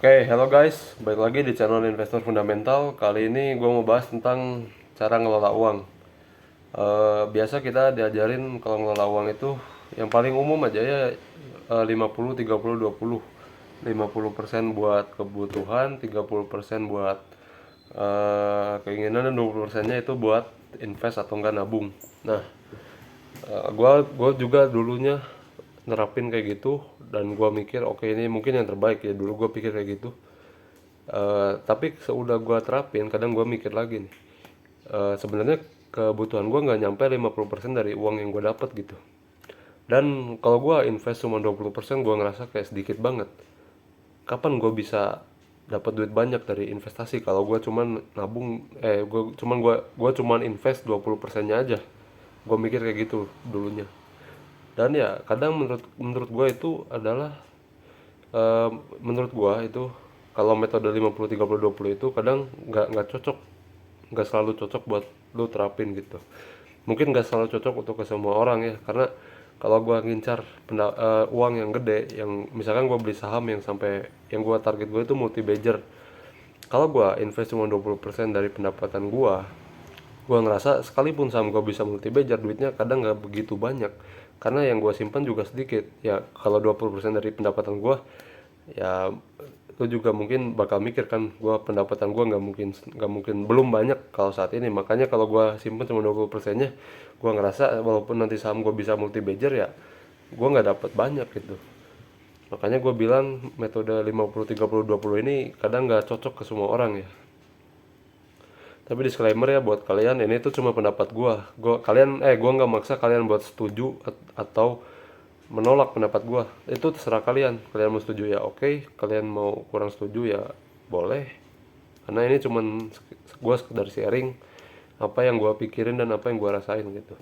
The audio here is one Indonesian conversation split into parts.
Oke, hello guys, balik lagi di channel Investor Fundamental. Kali ini gue mau bahas tentang cara ngelola uang. Biasa kita diajarin kalau ngelola uang itu yang paling umum aja ya, 50, 30, 20. 50% buat kebutuhan, 30% buat keinginan, dan 20%-nya itu buat invest atau enggak nabung. Nah, gua juga dulunya nerapin kayak gitu, dan gua mikir oke, ini mungkin yang terbaik ya. Dulu gua pikir kayak gitu. Tapi seudah gua terapin, kadang gua mikir lagi nih, sebenarnya kebutuhan gua nggak nyampe 50% dari uang yang gua dapat gitu. Dan kalau gua invest cuma 20%, gua ngerasa kayak sedikit banget. Kapan gua bisa dapat duit banyak dari investasi kalau gua cuman nabung, gua cuman invest 20%-nya aja. Gua mikir kayak gitu dulunya. Dan ya kadang menurut menurut gue itu adalah, eh, menurut gue itu kalau metode 50, 30, 20 itu kadang nggak cocok, nggak selalu cocok buat lu terapin gitu. Mungkin nggak selalu cocok untuk ke semua orang ya, karena kalau gue ngincar uang yang gede, yang misalkan gue beli saham yang sampai, yang gue target gue itu multi bagger. Kalau gue invest cuma 20% dari pendapatan gue ngerasa sekalipun saham gue bisa multi bagger, duitnya kadang nggak begitu banyak, karena yang gue simpan juga sedikit ya. Kalau 20% dari pendapatan gue, ya lu juga mungkin bakal mikir kan, pendapatan gue nggak mungkin belum banyak kalau saat ini. Makanya kalau gue simpan cuma 20%-nya, gue ngerasa walaupun nanti saham gue bisa multi bagger, ya gue nggak dapat banyak gitu. Makanya gue bilang metode 50, 30, 20 ini kadang nggak cocok ke semua orang ya. Tapi disclaimer ya buat kalian, ini tuh cuma pendapat gua nggak maksa kalian buat setuju atau menolak pendapat gua. Itu terserah kalian. Kalian mau setuju ya oke, kalian mau kurang setuju ya boleh. Karena ini cuman gua sekedar sharing apa yang gua pikirin dan apa yang gua rasain gitu.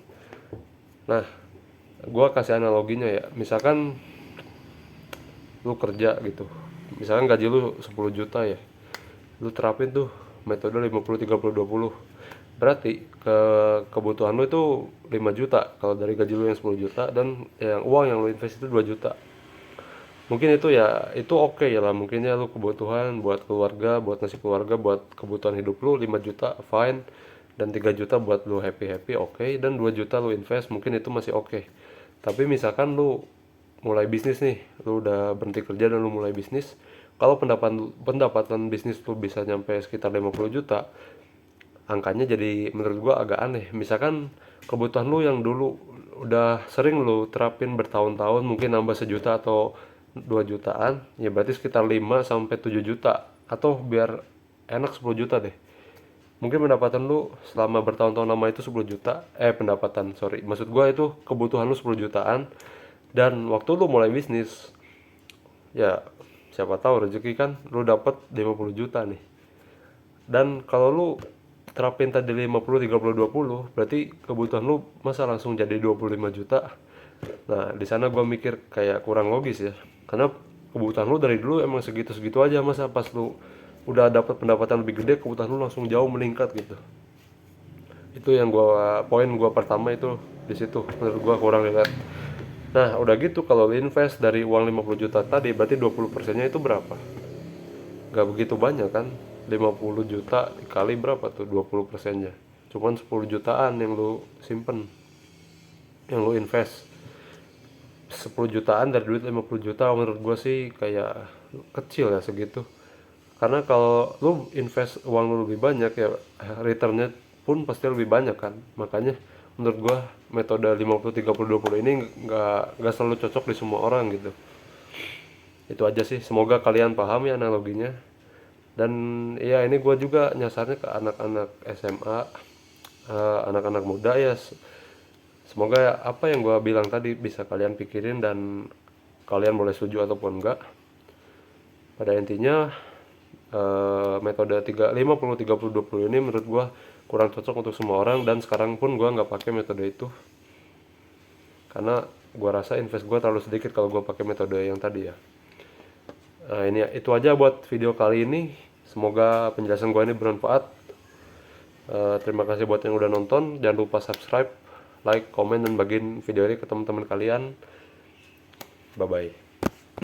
Nah, gua kasih analoginya ya. Misalkan lu kerja gitu. Misalkan gaji lu 10 juta ya. Lu terapin tuh metode 50, 30, 20. Berarti kebutuhan lu itu 5 juta kalau dari gaji lu yang 10 juta, dan yang uang yang lu invest itu 2 juta. Mungkin itu ya, itu oke ya lah. Mungkin ya lu kebutuhan buat keluarga, buat nasi keluarga, buat kebutuhan hidup lu 5 juta fine, dan 3 juta buat lu happy-happy oke, dan 2 juta lu invest, mungkin itu masih oke. Tapi misalkan lu mulai bisnis nih, lu udah berhenti kerja dan lu mulai bisnis, kalau pendapatan pendapatan bisnis lu bisa nyampe sekitar 50 juta, angkanya jadi menurut gua agak aneh. Misalkan kebutuhan lu yang dulu udah sering lu terapin bertahun-tahun, mungkin nambah sejuta atau 2 jutaan, ya berarti sekitar 5 sampai 7 juta, atau biar enak 10 juta deh. Mungkin pendapatan lu selama bertahun-tahun lama itu 10 juta, pendapatan, sorry. Maksud gua itu kebutuhan lu 10 jutaan, dan waktu lu mulai bisnis, ya siapa tahu rezeki kan lu dapat 50 juta nih. Dan kalau lu terapin tadi 50, 30, 20, berarti kebutuhan lu masa langsung jadi 25 juta. Nah, di sana gua mikir kayak kurang logis ya. Karena kebutuhan lu dari dulu emang segitu-segitu aja, masa pas lu udah dapat pendapatan lebih gede, kebutuhan lu langsung jauh meningkat gitu. Itu yang poin gua pertama itu di situ. Menurut gua kurang lihat. Nah, udah gitu kalau lu invest dari uang 50 juta tadi, berarti 20%-nya itu berapa? Gak begitu banyak kan. 50 juta dikali berapa tuh 20%-nya? Cuman 10 jutaan yang lu simpen, yang lu invest. 10 jutaan dari duit 50 juta, menurut gue sih kayak kecil ya segitu. Karena kalau lu invest uang lu lebih banyak ya, returnnya pun pasti lebih banyak kan. Makanya menurut gue metode 50, 30, 20 ini nggak selalu cocok di semua orang gitu. Itu aja sih, semoga kalian paham ya analoginya. Dan ya ini gue juga nyasarnya ke anak-anak SMA, anak-anak muda ya. Semoga apa yang gue bilang tadi bisa kalian pikirin, dan kalian boleh setuju ataupun enggak. Pada intinya, metode 50, 30, 20 ini menurut gue kurang cocok untuk semua orang, dan sekarang pun gue nggak pakai metode itu karena gue rasa invest gue terlalu sedikit kalau gue pakai metode yang tadi ya. Nah, ini itu aja buat video kali ini. Semoga penjelasan gue ini bermanfaat. Terima kasih buat yang udah nonton. Jangan lupa subscribe, like, komen, dan bagiin video ini ke teman-teman kalian. Bye bye.